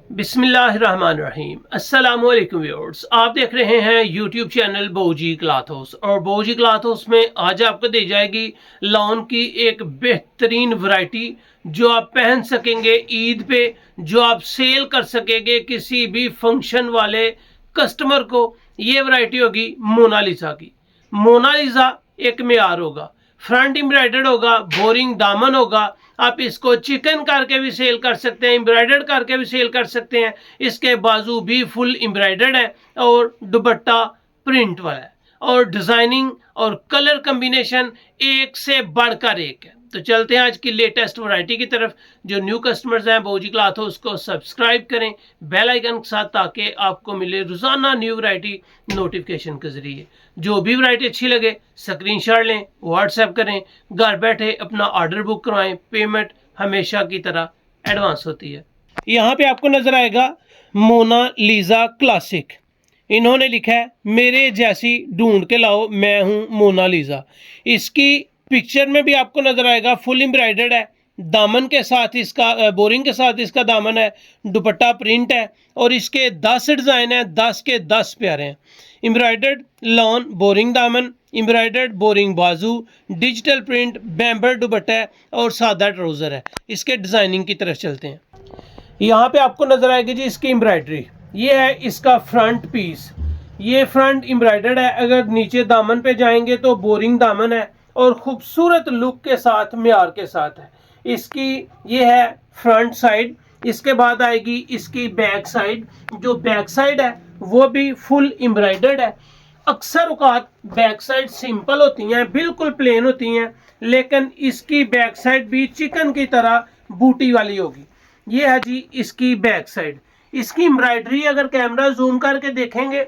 बिस्मिल्लाहिर्रहमानिर्रहीम। अस्सलामुअलैकुम व्यूअर्स, आप देख रहे हैं यूट्यूब चैनल बोजी क्लॉथ हाउस और बोजी क्लॉथ हाउस में आज आपको दी जाएगी लॉन की एक बेहतरीन वैरायटी जो आप पहन सकेंगे ईद पे, जो आप सेल कर सकेंगे किसी भी फंक्शन वाले कस्टमर को। ये वैरायटी होगी मोनालिसा की। मोनालिसा एक मेयार होगा, फ्रंट एम्ब्रॉयडर्ड होगा, बोरिंग दामन होगा। आप इसको चिकन करके भी सेल कर सकते हैं, एम्ब्रॉयडर्ड करके भी सेल कर सकते हैं। इसके बाजू भी फुल एम्ब्रॉयडर्ड है और दुपट्टा प्रिंट वाला है और डिजाइनिंग और कलर कॉम्बिनेशन एक से बढ़कर एक है। तो चलते हैं आज की लेटेस्ट वैरायटी की तरफ। जो न्यू कस्टमर्स हैं बोजी क्लॉथ हाउस को सब्सक्राइब करें बेल आइकन के साथ, ताकि आपको मिले रोजाना न्यू वैरायटी नोटिफिकेशन के जरिए। जो भी वैरायटी अच्छी लगे स्क्रीनशॉट लें, व्हाट्सएप करें, घर बैठे अपना ऑर्डर बुक करवाएं। पेमेंट हमेशा की तरह एडवांस होती है। यहाँ पे आपको नजर आएगा मोनालिसा क्लासिक। इन्होंने लिखा है मेरे जैसी ढूंढ के लाओ, मैं हूँ मोनालिसा। इसकी पिक्चर में भी आपको नजर आएगा फुल एम्ब्रॉयडर्ड है, दामन के साथ इसका बोरिंग के साथ इसका दामन है, दुपट्टा प्रिंट है और इसके 10 डिज़ाइन है, 10 के 10 प्यारे हैं। एम्ब्रॉयडर्ड लॉन बोरिंग दामन, एम्ब्रॉयडर्ड बोरिंग बाजू, डिजिटल प्रिंट, बैम्बर दुपट्टा है और सादा ट्राउज़र है। इसके डिज़ाइनिंग की तरफ चलते हैं। यहाँ पे आपको नजर आएगी जी इसकी एम्ब्रॉयडरी। ये है इसका फ्रंट पीस, ये फ्रंट एम्ब्रॉयडर्ड है। अगर नीचे दामन पे जाएंगे तो बोरिंग दामन है और खूबसूरत लुक के साथ म्यार के साथ है। इसकी ये है फ्रंट साइड। इसके बाद आएगी इसकी बैक साइड। जो बैक साइड है वो भी फुल एम्ब्रॉयडर्ड है। अक्सर औकात बैक साइड सिंपल होती हैं, बिल्कुल प्लेन होती हैं, लेकिन इसकी बैक साइड भी चिकन की तरह बूटी वाली होगी। ये है जी इसकी बैक साइड। इसकी एम्ब्रॉयडरी अगर कैमरा जूम करके देखेंगे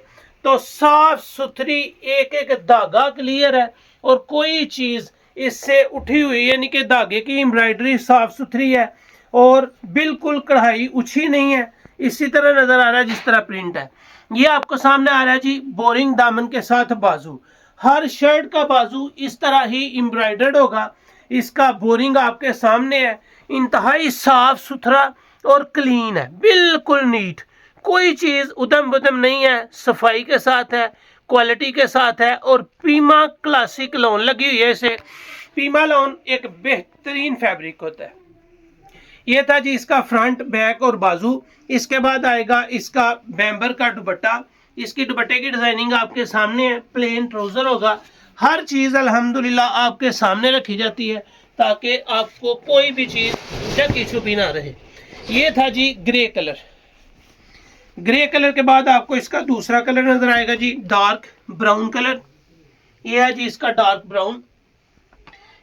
तो साफ सुथरी, एक एक धागा क्लियर है और कोई चीज इससे उठी हुई यानी कि धागे की एम्ब्रॉयडरी साफ सुथरी है और बिल्कुल कढ़ाई उछी नहीं है। इसी तरह नजर आ रहा है जिस तरह प्रिंट है। ये आपको सामने आ रहा है जी बोरिंग दामन के साथ बाजू। हर शर्ट का बाजू इस तरह ही एम्ब्रॉयडर्ड होगा। इसका बोरिंग आपके सामने है, इंतहाई साफ सुथरा और क्लीन है, बिल्कुल नीट। कोई चीज उधम बुधम नहीं है, सफाई के साथ है, क्वालिटी के साथ है और पीमा क्लासिक लॉन लगी हुई है इसे। पीमा लॉन एक बेहतरीन फैब्रिक होता है। ये था जी इसका फ्रंट, बैक और बाजू। इसके बाद आएगा इसका बैम्बर का दुपट्टा। इसकी दुपट्टे की डिजाइनिंग आपके सामने है, प्लेन ट्राउजर होगा। हर चीज अल्हम्दुलिल्लाह आपके सामने रखी जाती है ताकि आपको कोई भी चीज ढकी छुपी ना रहे। ये था जी ग्रे कलर। ग्रे कलर के बाद आपको इसका दूसरा कलर नजर आएगा जी डार्क ब्राउन कलर। ये है जी इसका डार्क ब्राउन।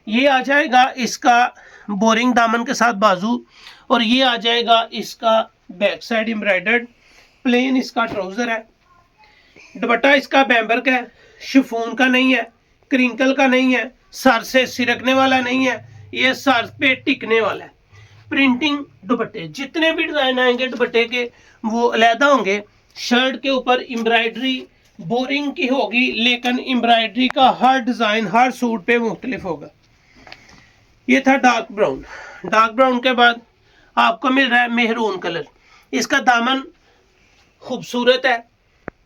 ये आ जाएगा इसका बोरिंग दामन के साथ बाजू और ये आ जाएगा इसका बैक साइड एम्ब्रॉयडर्ड। प्लेन इसका ट्राउजर है। दुपट्टा इसका बैम्बर का है, शिफॉन का नहीं है, क्रिंकल का नहीं है, सर से सिरकने वाला नहीं है, ये सर पे टिकने वाला है। प्रिंटिंग दुपट्टे, जितने भी डिजाइन आएंगे दुपट्टे के वो अलहदा होंगे। शर्ट के ऊपर एम्ब्रॉयडरी बोरिंग की होगी, लेकिन एम्ब्रॉयडरी का हर डिजाइन हर सूट पे मुख्तलिफ होगा। ये था डार्क ब्राउन। डार्क ब्राउन के बाद आपको मिल रहा है मेहरून कलर। इसका दामन खूबसूरत है,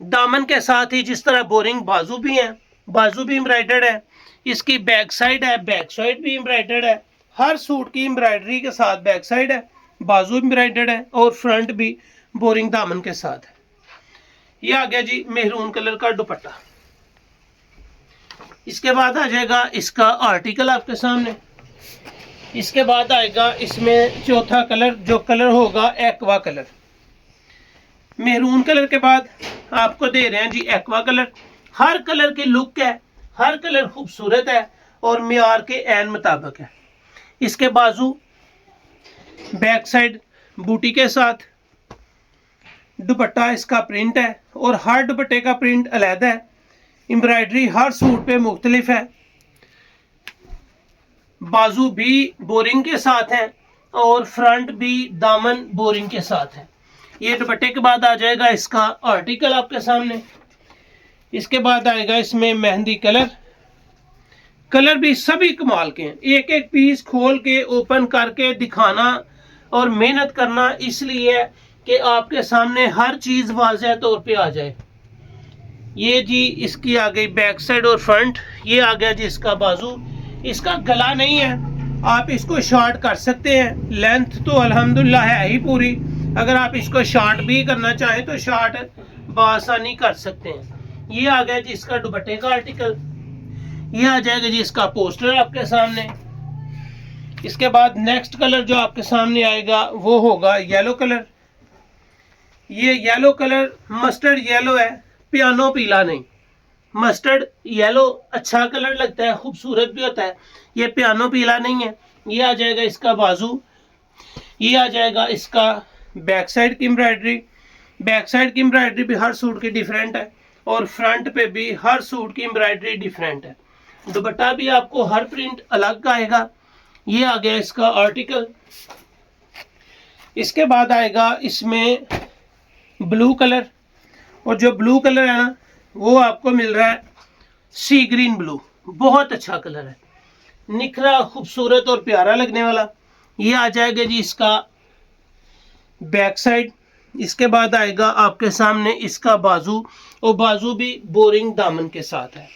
दामन के साथ ही जिस तरह बोरिंग बाजू भी है, बाजू भी एम्ब्रॉयडर्ड है। इसकी बैक साइड है, बैक साइड भी एम्ब्रॉयडर्ड है। हर सूट की एम्ब्रॉयडरी के साथ बैक साइड है, बाजू एम्ब्रॉयडर्ड है और फ्रंट भी बोरिंग दामन के साथ है। ये आ गया जी मेहरून कलर का दुपट्टा। इसके बाद आ जाएगा इसका आर्टिकल आपके सामने। इसके बाद आएगा इसमें चौथा कलर, जो कलर होगा एक्वा कलर। मेहरून कलर के बाद आपको दे रहे हैं जी एक्वा कलर। हर कलर की लुक है, हर कलर खूबसूरत है और म्यार के ऐन मुताबिक है। इसके बाजू बैक साइड बूटी के साथ, दुपट्टा इसका प्रिंट है और हर दुपट्टे का प्रिंट अलग है। एम्ब्रॉयडरी हर सूट पे मुख्तलिफ है। बाजू भी बोरिंग के साथ है और फ्रंट भी दामन बोरिंग के साथ है। ये दुपट्टे के बाद आ जाएगा इसका आर्टिकल आपके सामने। इसके बाद आएगा इसमें मेहंदी कलर। कलर भी सभी कमाल के हैं, एक एक पीस खोल के ओपन करके दिखाना और मेहनत करना इसलिए है कि आपके सामने हर चीज वाज़ेह तौर पे आ जाए। ये जी इसकी आ गई बैक साइड और फ्रंट, ये आ गया जी इसका बाजू। इसका गला नहीं है, आप इसको शॉर्ट कर सकते हैं, लेंथ तो अल्हम्दुलिल्लाह है ही पूरी। अगर आप इसको शॉर्ट भी करना चाहें तो शॉर्ट बआसानी कर सकते हैं। ये आ गया जी इसका दुपट्टे का आर्टिकल। ये आ जाएगा जी इसका पोस्टर आपके सामने। इसके बाद नेक्स्ट कलर जो आपके सामने आएगा वो होगा येलो कलर। ये येलो कलर मस्टर्ड येलो है, पियानो पीला नहीं। मस्टर्ड येलो अच्छा कलर लगता है, खूबसूरत भी होता है। ये पियानो पीला नहीं है। ये आ जाएगा इसका बाजू। ये आ जाएगा इसका बैक साइड की एम्ब्रॉयडरी। बैक साइड की एम्ब्रॉयडरी भी हर सूट की डिफरेंट है और फ्रंट पे भी हर सूट की एम्ब्रॉयडरी डिफरेंट है। दुपट्टा भी आपको हर प्रिंट अलग आएगा। ये आ गया इसका आर्टिकल। इसके बाद आएगा इसमें ब्लू कलर, और जो ब्लू कलर है ना वो आपको मिल रहा है सी ग्रीन ब्लू। बहुत अच्छा कलर है, निखरा खूबसूरत और प्यारा लगने वाला। ये आ जाएगा जी इसका बैक साइड। इसके बाद आएगा आपके सामने इसका बाजू, और बाजू भी बोरिंग दामन के साथ है।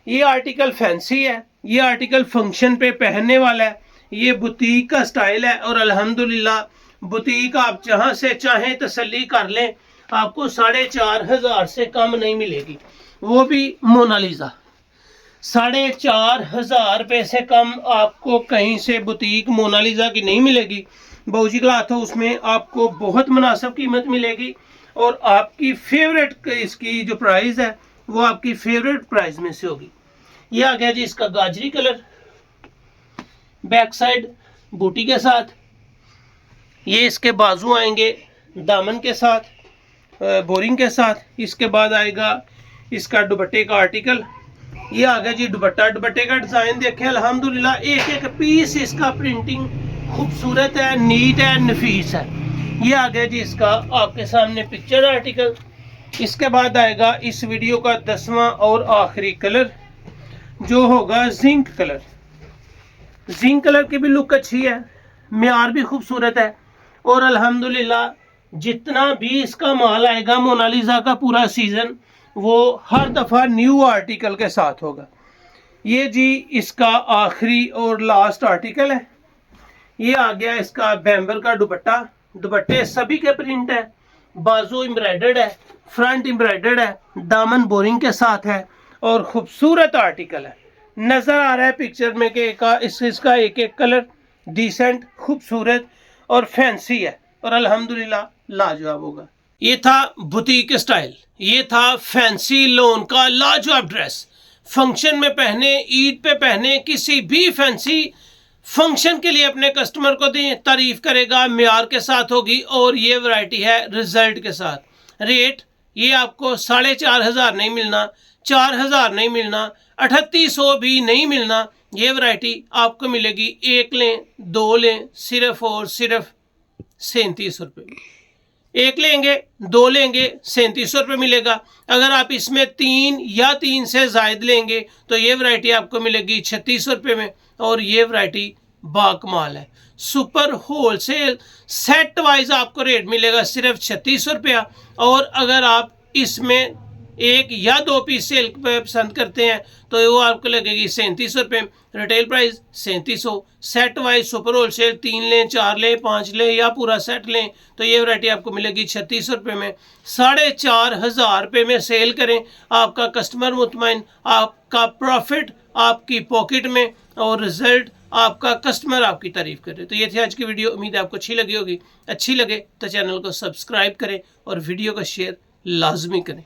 ये आर्टिकल फैंसी है, ये आर्टिकल फंक्शन पे पहनने वाला है। ये बुटीक का स्टाइल है और अल्हम्दुलिल्लाह बुटीक आप जहां से चाहें तसल्ली कर लें, आपको 4,500 से कम नहीं मिलेगी, वो भी मोनालिसा। 4,500 रुपये से कम आपको कहीं से बुटीक मोनालिसा की नहीं मिलेगी। बाऊजी क्लॉथ हाउस में आपको बहुत मुनासिब कीमत मिलेगी और आपकी फेवरेट इसकी जो प्राइस है वो आपकी फेवरेट प्राइस में से होगी। ये आ गया जी इसका गाजरी कलर, बैक साइड बूटी के साथ। ये इसके बाजू आएंगे दामन के साथ, बोरिंग के साथ। इसके बाद आएगा इसका दुपट्टे का आर्टिकल। ये आ गया जी दुपट्टा। दुपट्टे का डिजाइन देखें, अल्हम्दुलिल्लाह एक एक पीस इसका प्रिंटिंग खूबसूरत है, नीट है, नफीस है। ये आ गया जी इसका आपके सामने पिक्चर आर्टिकल। इसके बाद आएगा इस वीडियो का 10वां और आखिरी कलर जो होगा जिंक कलर। जिंक कलर की भी लुक अच्छी है, मेयार भी खूबसूरत है, और अल्हम्दुलिल्लाह जितना भी इसका माल आएगा मोनालिसा का पूरा सीजन वो हर दफ़ा न्यू आर्टिकल के साथ होगा। ये जी इसका आखिरी और लास्ट आर्टिकल है। ये आ गया इसका बैम्बर का दुपट्टा। दुपट्टे सभी के प्रिंट है, बाजू एम्ब्रॉयडर्ड है, फ्रंट एम्ब्रॉयडर्ड है, दामन बोरिंग के साथ है और खूबसूरत आर्टिकल है। नज़र आ रहा है पिक्चर में कि इसका एक एक कलर डिसेंट, खूबसूरत और फैंसी है और अल्हम्दुलिल्लाह लाजवाब होगा। ये था बुटीक स्टाइल, ये था फैंसी लोन का लाजवाब ड्रेस। फंक्शन में पहने, ईद पे पहने, किसी भी फैंसी फंक्शन के लिए अपने कस्टमर को दें, तारीफ करेगा, मेयार के साथ होगी। और ये वैरायटी है रिजल्ट के साथ। रेट ये आपको 4,500 नहीं मिलना, 4,000 नहीं मिलना, 3,800 भी नहीं मिलना। ये वैरायटी आपको मिलेगी, एक लें दो लें, सिर्फ और सिर्फ 37 रुपये। एक लेंगे दो लेंगे 3700 रुपये मिलेगा। अगर आप इसमें 3 या 3 से ज़ायद लेंगे तो ये वैरायटी आपको मिलेगी 3600 रुपये में। और ये वैरायटी बाकमाल है, सुपर होलसेल सेट वाइज आपको रेट मिलेगा सिर्फ 3600 रुपया। और अगर आप इसमें 1 या 2 पीस सेल पसंद करते हैं तो वो आपको लगेगी 3700 रुपये। Retail price 3700। Set wise super wholesale 3 लें, 4 लें, 5 लें या पूरा सेट लें तो ये वैरायटी आपको मिलेगी 3600 रुपये में। 4,500 रुपये में सेल करें, आपका कस्टमर मुतमईन, आपका प्रॉफिट आपकी पॉकेट में और रिजल्ट आपका कस्टमर आपकी तारीफ करे। तो ये थी आज की वीडियो, उम्मीद है आपको अच्छी लगी होगी। अच्छी लगे तो चैनल को सब्सक्राइब करें और वीडियो को शेयर लाजमी करें।